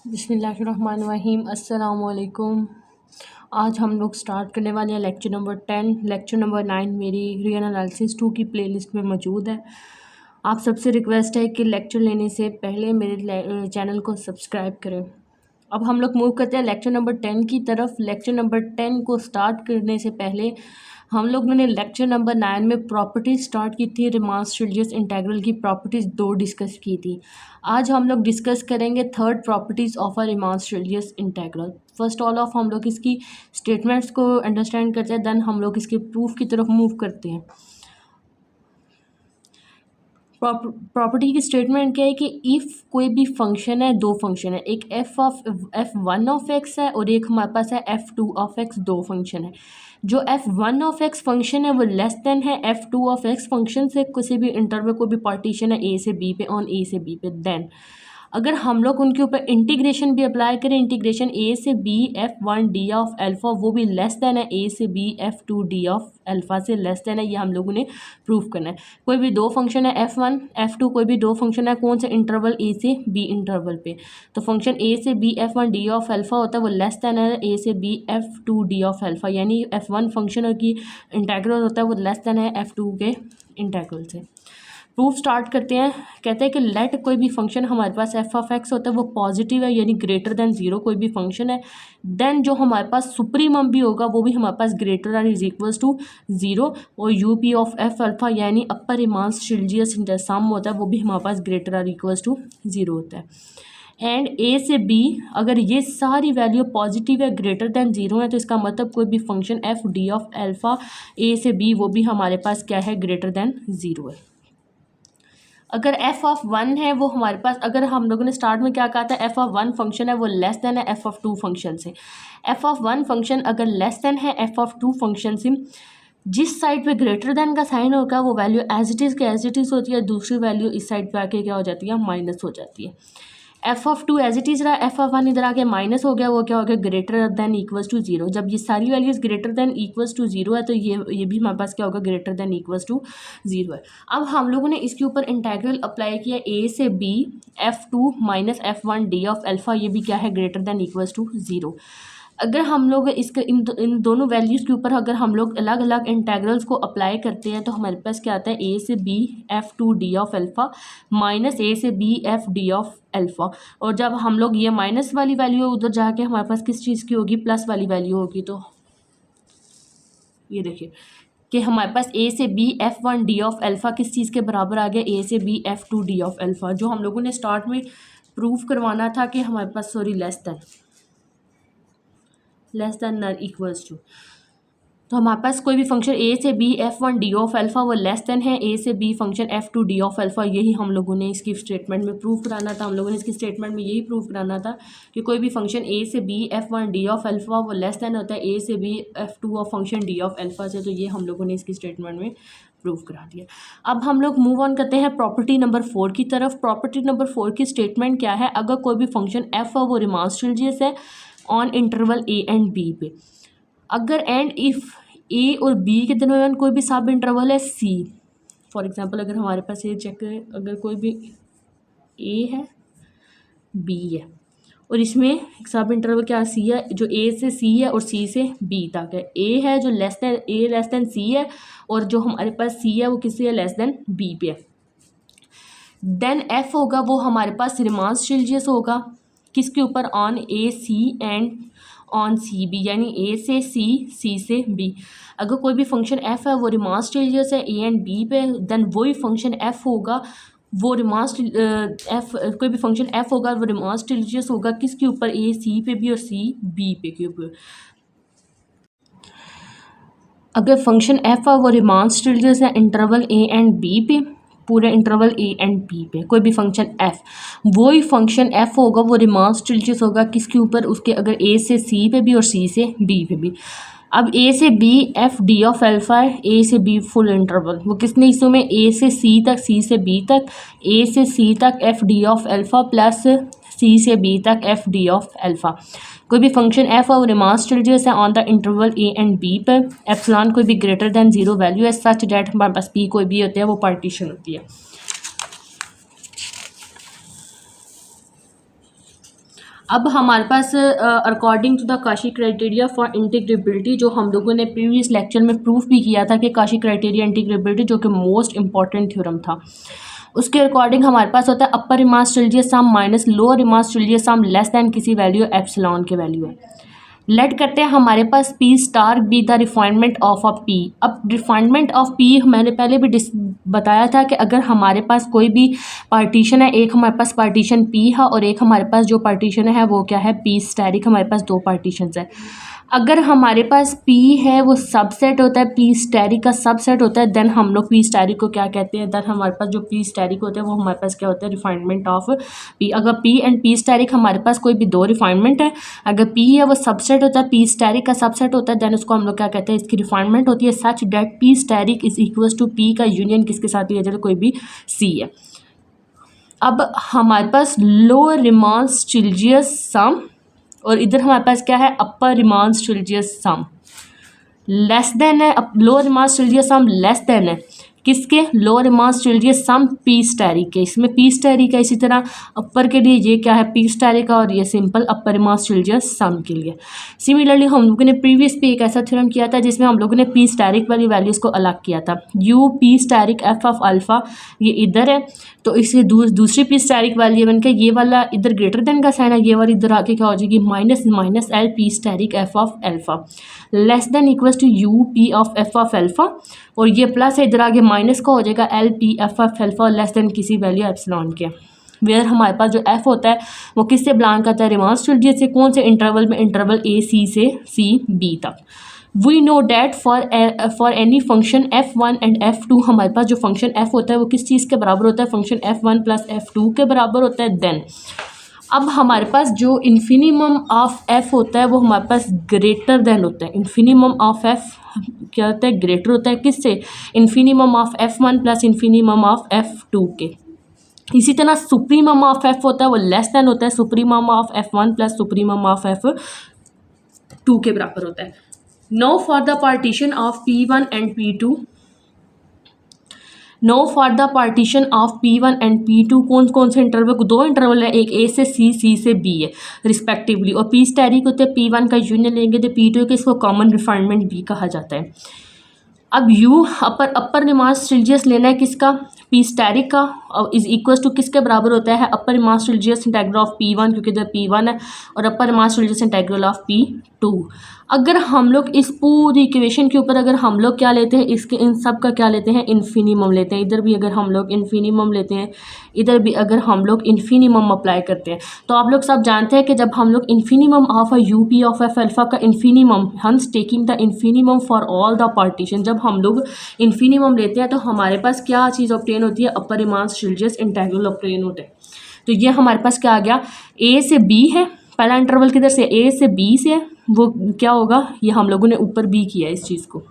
बिस्मिल्लाहिर्रहमानिर्रहीम अस्सलाम वालेकुम। आज हम लोग स्टार्ट करने वाले हैं लेक्चर नंबर 10। लेक्चर नंबर 9 मेरी रियल एनालिसिस 2 की प्लेलिस्ट में मौजूद है। आप सबसे रिक्वेस्ट है कि लेक्चर लेने से पहले मेरे चैनल को सब्सक्राइब करें। अब हम लोग मूव करते हैं लेक्चर नंबर 10 की तरफ। लेक्चर नंबर 10 को स्टार्ट करने से पहले हम लोगों ने लेक्चर नंबर 9 में प्रॉपर्टीज स्टार्ट की थी। रीमांस रिलीजियस इंटीग्रल की प्रॉपर्टीज़ 2 डिस्कस की थी। आज हम लोग डिस्कस करेंगे third properties of a Riemann's religious integral. First all of हम लोग इसकी स्टेटमेंट्स को अंडरस्टैंड करते हैं, देन हम लोग इसके प्रूफ की तरफ मूव करते हैं। प्रॉपर्टी की स्टेटमेंट क्या है कि इफ़ कोई भी फंक्शन है, दो फंक्शन है, एक f1 ऑफ x है और एक हमारे पास है f2 ऑफ x, दो फंक्शन है। जो f1 ऑफ x फंक्शन है वो लेस देन है f2 ऑफ x फंक्शन से, किसी भी इंटरवल कोई भी पार्टीशन है a से b पे, ऑन a से b पे। देन अगर हम लोग उनके ऊपर इंटीग्रेशन भी अप्लाई करें, इंटीग्रेशन a से b f1 d of alpha, वो भी लेस देन है a से b f2 d of alpha से लेस देन है। ये हम लोगों ने प्रूव करना है। कोई भी दो फंक्शन है f1 f2, कोई भी दो फंक्शन है कौन से इंटरवल a से b इंटरवल पे, तो फंक्शन a से b f1 d of alpha होता है, वो लेस देन है a से b f2 d of alpha, यानी f1 फंक्शन की इंटीग्रल होता है वो लेस देन है f2 के इंटीग्रल से। प्रूफ स्टार्ट करते हैं। कहते हैं कि लेट कोई भी फंक्शन हमारे पास एफ ऑफ एक्स होता है वो पॉजिटिव है, यानी ग्रेटर देन ज़ीरो कोई भी फंक्शन है, देन जो हमारे पास सुप्रीमम भी होगा वो भी हमारे पास greater than is equals to zero, और U P of F alpha यानी अपर रीमांस रिलीजियस सम होता है वो भी हमारे पास greater than equals to zero होता है। एंड ए से बी अगर ये सारी वैल्यू पॉजिटिव है, ग्रेटर देन ज़ीरो है, तो इसका मतलब कोई भी function F D of alpha A से बी वो भी हमारे पास क्या है, ग्रेटर देन ज़ीरो है। अगर एफ ऑफ वन है वो हमारे पास, अगर हम लोगों ने स्टार्ट में क्या कहा था, एफ ऑफ वन फंक्शन है वो लेस देन है एफ ऑफ टू फंक्शन से। एफ ऑफ वन फंक्शन अगर लेस देन है एफ ऑफ टू फंक्शन से, जिस साइड पे ग्रेटर देन का साइन होगा वो वैल्यू एज इट इज़ के एज इट इज़ होती है, दूसरी वैल्यू इस साइड पे आके क्या हो जाती है, माइनस हो जाती है। F of two as it is रहा, एफ ऑफ वन इधर आके माइनस हो गया, वो क्या हो गया, greater than equals to zero. जब ये सारी values greater than equals to zero है तो ये भी हमारे पास क्या होगा, greater than equals to zero है। अब हम लोगों ने इसके ऊपर इंटीग्रल अप्लाई किया ए से B f2 minus f1 D of alpha, ये भी क्या है, greater than equals to zero. अगर हम लोग इसके इन दोनों वैल्यूज़ के ऊपर अगर हम लोग अलग अलग इंटीग्रल्स को अप्लाई करते हैं तो हमारे पास क्या आता है, ए से B f2 D of alpha minus A से B f D of alpha, और जब हम लोग ये माइनस वाली वैल्यू उधर जाके हमारे पास किस चीज़ की होगी, प्लस वाली वैल्यू होगी। तो ये देखिए कि हमारे पास ए से B f1 D of alpha किस चीज़ के बराबर आ गया, ए से B f2 D of alpha, जो हम लोगों ने स्टार्ट में प्रूफ करवाना था कि हमारे पास less than nor equals to. तो हमारे पास कोई भी फंक्शन ए से B f1 D of alpha वो लेस देन है ए से B function f2 D of alpha, यही हम लोगों ने इसकी स्टेटमेंट में प्रूफ कराना था। हम लोगों ने इसकी स्टेटमेंट में यही प्रूफ कराना था कि कोई भी फंक्शन ए से B f1 D of alpha वो लेस देन होता है ए से B f2 of function D of alpha से, तो ये हम लोगों ने इसकी स्टेटमेंट में प्रूफ करा दिया। अब हम लोग मूव ऑन करते हैं प्रॉपर्टी नंबर 4 की तरफ। प्रॉपर्टी नंबर 4 की स्टेटमेंट क्या है, अगर कोई भी फंक्शन f है वो रीमांस रिलीजियस है on interval a and b पे, अगर एंड इफ़ ए और बी के दरमियान कोई भी सब इंटरवल है सी, फॉर एग्जांपल अगर हमारे पास ये चेक करें, अगर कोई भी ए है बी है और इसमें एक सब इंटरवल क्या सी है, जो ए से सी है और सी से बी तक है, ए है जो लेस देन सी है, और जो हमारे पास सी है वो किसी है, लेस देन बी पे है। देन एफ होगा वो हमारे पास रीमांस रिलीजियस होगा किसके ऊपर, on A C and on C B, यानी ए से सी से बी। अगर कोई भी फंक्शन एफ है वो रीमांस रिलीजियस है ए एंड बी पे, देन वही फंक्शन एफ होगा वो रीमांस कोई भी फंक्शन एफ होगा वो रीमांस रिलीजियस होगा किसके ऊपर, ए सी पे भी और सी बी पे के ऊपर। अगर फंक्शन एफ है वो रीमांस रिलीजियस है इंटरवल ए एंड बी पे, पूरे इंटरवल ए एंड बी पे कोई भी फंक्शन एफ, वही फंक्शन एफ होगा वो रीमांस रिलीजियस होगा किसके ऊपर, उसके अगर ए से सी पे भी और सी से बी पे भी। अब ए से B F D of alpha है, ए से बी फुल इंटरवल वो किसने हिस्सों में, ए से सी तक, सी से बी तक, ए से सी तक F D of alpha plus C से बी तक एफ डी ऑफ अल्फ़ा। कोई भी फंक्शन एफ और रीमांस रिलीजियस है on the interval A and B पर, एप्सिलॉन कोई भी ग्रेटर देन जीरो वैल्यू है सच डेट हमारे पास पी कोई भी होते हैं वो पार्टीशन होती है। अब हमारे पास according to the Cauchy criteria for integrability, जो हम लोगों ने प्रीवियस लेक्चर में प्रूफ भी किया था कि काशी क्राइटेरिया इंटीग्रेबिलिटी जो कि मोस्ट इंपॉर्टेंट थ्योरम था, उसके अकॉर्डिंग हमारे पास होता है upper Riemann's Stieltjes sum minus lower Riemann's Stieltjes sum less than किसी वैल्यू एप्सिलॉन के वैल्यू है। लेट करते हैं हमारे पास P star be the refinement of a P. अब रिफाइनमेंट ऑफ पी मैंने पहले भी बताया था कि अगर हमारे पास कोई भी पार्टीशन है, एक हमारे पास पार्टीशन पी है और एक हमारे पास जो पार्टीशन है वो क्या है, पी स्टैरिक। हमारे पास दो पार्टीशंस है। अगर हमारे पास पी है वो सबसेट होता है, पी स्टैरिक का सबसेट होता है, देन हम लोग पी स्टैरिक को क्या कहते हैं, देन हमारे पास जो पी स्टैरिक होते हैं वो हमारे पास क्या होता है, रिफाइनमेंट ऑफ पी। अगर पी एंड पी स्टैरिक हमारे पास कोई भी दो रिफाइनमेंट है, अगर पी है वो सबसेट होता है, पी स्टैरिक का सबसेट होता है, देन उसको हम लोग क्या कहते हैं, इसकी रिफाइनमेंट होती है such that P asterisk is equal to P का यूनियन किसके साथ लिया जाए, कोई भी सी है। अब हमारे पास लोअर रिमास चिल्ड्रियस सम और इधर हमारे पास क्या है, upper Riemann's Stieltjes sum less than है, lower Riemann's Stieltjes sum less than है किसके, lower Riemann's Stieltjes some P asterisk के। इसमें पी स्टैरिक है, इसी तरह अपर के लिए ये क्या है, पी स्टैरिक और ये सिंपल अपर रिमास चिल्ड्रियस सम के लिए। सिमिलरली हम लोगों ने प्रीवियस पे एक ऐसा थ्योरम किया था जिसमें हम लोगों ने पी स्टैरिक वाली वैल्यूज़ को अलग किया था। U P asterisk F of alpha ये इधर है, तो इससे दूसरी पी स्टैरिक वैल्यू बन के ये वाला इधर ग्रेटर देन का साइन है, ये वाली इधर आके क्या हो जाएगी, minus minus L P asterisk F of alpha less than equals to U P of F of alpha, और ये प्लस है इधर आगे माइनस का हो जाएगा L P F of alpha less then किसी वैल्यू एप्सिलॉन के। वेयर हमारे पास जो एफ होता है वो किससे बिलोंग करता है, रिमास चिल्ड्रियस से। कौन से इंटरवल में, इंटरवल ए सी से सी बी तक। We know that for any function f1 and f2 हमारे पास जो फंक्शन f होता है वो किस चीज़ के बराबर होता है, फंक्शन f1 प्लस f2 के बराबर होता है। देन अब हमारे पास जो इन्फिनिमम ऑफ f होता है वो हमारे पास ग्रेटर देन होता है। इन्फिनिमम ऑफ f क्या होता है, ग्रेटर होता है किससे, infimum of f1 plus infimum of f2 के। इसी तरह सुप्रीमम ऑफ f होता है वो लेस देन होता है supremum of f1 plus supremum of f2 के बराबर होता है। Know for the partition of P1 and P2, know for the partition of P1 and P2 कौन कौन से इंटरवल को, दो इंटरवल है, एक ए से सी से बी है रिस्पेक्टिवली, और पी स्टैरिक होते हैं P1 का यूनियन लेंगे तो P2 के, इसको कॉमन रिफाइनमेंट भी कहा जाता है। अब यू अपर रिमास चिल्ड्रियस लेना है किसका, पी स्टैरिक का, और इज इक्वल्स टू किसके बराबर होता है, upper Riemann's चिल्ड्रियस integral of P1 क्योंकि इधर P1 है, और अपर रिमास चिल्ड्रियस इंटेग्रल ऑफ P2। अगर हम लोग इस पूरी इक्वेशन के ऊपर अगर हम लोग क्या लेते हैं, इसके इन सब का क्या लेते हैं, इन्फिनिमम लेते हैं। इधर भी अगर हम लोग इन्फिनिमम लेते हैं, इधर भी अगर हम लोग इन्फिनिमम अप्लाई करते हैं, तो आप लोग सब जानते हैं कि जब हम लोग infimum of a U P of F alpha का infimum, hence taking the infimum for all the partition, जब हम लोग इन्फिनिमम लेते हैं तो हमारे पास क्या चीज़ ऑब्टेन होती है, अपर रिमास चिल्ड्रियस इंटेग्रल ऑब्टेन होते हैं। तो ये हमारे पास क्या आ गया, ए से बी है, पहला इंटरवल किधर से, ए से बी से है, वो क्या होगा, ये हम लोगों ने ऊपर बी किया इस चीज़ को।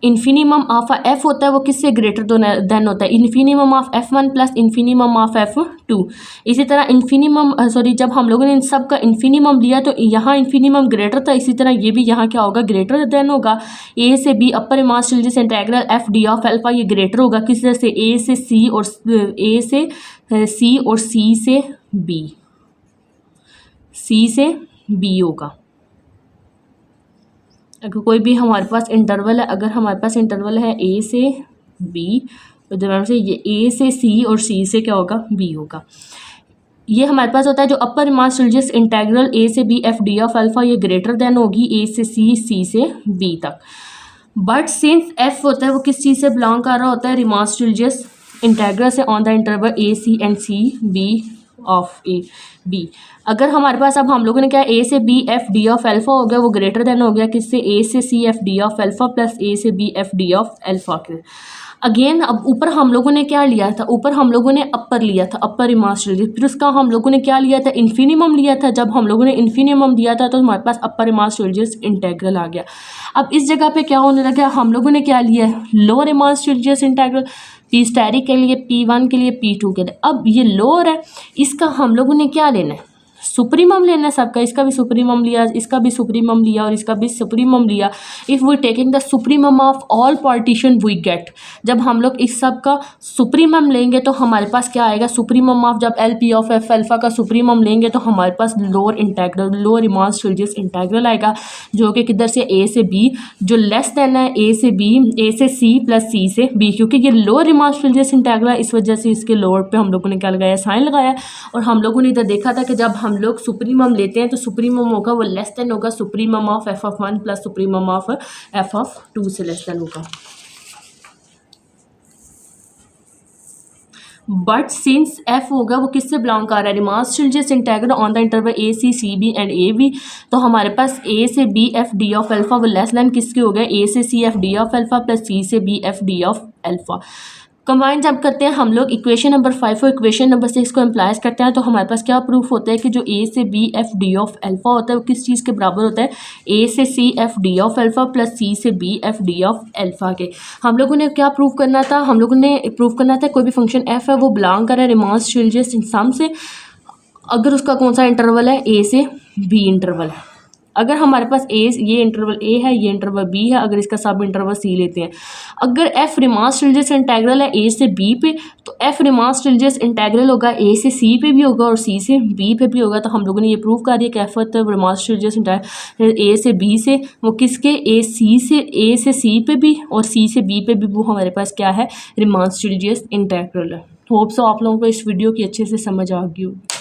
इन्फिनिमम ऑफ एफ होता है वो किससे ग्रेटर देन होता है, infimum of f1 plus infimum of f2। इसी तरह इन्फिनिमम जब हम लोगों ने इन सब का इन्फिनिमम लिया तो यहाँ इन्फिनिमम ग्रेटर था, इसी तरह ये भी यहाँ क्या होगा, ग्रेटर देन होगा। ए से B upper Riemann's चिल्ड्रियस integral F D of alpha ये ग्रेटर होगा किस तरह से, ए से सी और ए से सी और सी से बी, सी से बी होगा। अगर कोई भी हमारे पास इंटरवल है, अगर हमारे पास इंटरवल है ए से बी, तो जब से ये ए से सी और सी से क्या होगा, बी होगा। ये हमारे पास होता है जो अपर रिमास चिल्ड्रियस इंटेग्रल ए से B F D of alpha ये ग्रेटर देन होगी ए से सी से बी तक। बट सिंस एफ होता है वो किस चीज़ से बिलोंग कर रहा होता है, रिमास चिल्ड्रियस इंटेग्रल से on the interval A C and C B of A B. अगर हमारे पास अब हम लोगों ने क्या ए से B F D of alpha हो गया, वो ग्रेटर देन हो गया किससे, ए से C F D of alpha plus A से B F D of alpha के। अगेन अब ऊपर हम लोगों ने क्या लिया था, ऊपर हम लोगों ने अपर लिया था, अपर रिमास चिल्ड्रियस, फिर उसका हम लोगों ने क्या लिया था, इन्फिनिमम लिया था। जब हम लोगों ने इन्फिनिमम दिया था तो हमारे पास अपर रिमास चिल्ड्रियस इंटेग्रल आ गया। अब इस जगह पे क्या होने लगा, हम लोगों ने क्या लिया है, lower Riemann's चिल्ड्रियस integral, P asterisk के लिए, P1 के लिए, P2 के लिए। अब ये लोअर है, इसका हम लोगों ने क्या लेना है, सुप्रीमम लेना है सबका, इसका भी सुप्रीमम लिया, इसका भी सुप्रीमम लिया और इसका भी सुप्रीमम लिया। If we taking the supremum of all partition we get, जब हम लोग इस सब का सुप्रीमम लेंगे तो हमारे पास क्या आएगा, सुप्रीमम ऑफ जब L P of F alpha का सुप्रीमम लेंगे तो हमारे पास lower integral, lower Riemann Stieltjes integral आएगा, जो कि किधर से, ए से बी, जो लेस देन है ए से बी, ए से सी प्लस सी से बी, क्योंकि ये लोअर रीमान स्टिल्जियस इंटेग्रल है, इस वजह से इसके लोअर पे हम लोगों ने क्या लगाया, साइन लगाया। और हम लोगों ने इधर देखा था कि जब हम लोग सुप्रीमम लेते हैं तो सुप्रीमम होगा वो लेस देन होगा supremum of F of 1 plus supremum of F of 2 से लेस देन होगा। बट सिंस एफ होगा वो किससे बिलोंग कर रहा है, Riemann Stieltjes integral on the interval A C C B and A B, तो हमारे पास ए से B F D of alpha वो लेस देन किसके हो गया, ए से C F D of alpha plus C से B F D of alpha. Combine जब करते हैं हम लोग इक्वेशन नंबर 5 और इक्वेशन नंबर 6 को एम्प्लाइज करते हैं तो हमारे पास क्या प्रूफ होता है कि जो ए से B F D of alpha होता है वो किस चीज़ के बराबर होता है, ए से C F D of alpha plus C से B F D of alpha के। हम लोगों ने क्या प्रूफ करना था, हम लोगों ने प्रूफ करना था कोई भी फंक्शन एफ है वो बिलोंग कर रहा है रीमान स्टिल्जियस सम से, अगर उसका कौन सा इंटरवल है, ए से बी इंटरवल है। अगर हमारे पास ये इंटरवल ए है, ये इंटरवल बी है, अगर इसका सब इंटरवल सी लेते हैं, अगर एफ रीमान स्टिल्जियस इंटेग्रल है ए से बी पे तो एफ रीमान स्टिल्जियस इंटेग्रल होगा ए से सी पे भी होगा और सी से बी पे भी होगा। तो हम लोगों ने ये प्रूव कर दिया कि F Riemann Stieltjes integral A से बी से वो किसके, ए से सी पे भी और सी से बी पे भी वो हमारे पास क्या है, रीमान स्टिल्जियस इंटेग्रल है। होप सो आप लोगों को इस वीडियो की अच्छे से समझ आ गई होगी।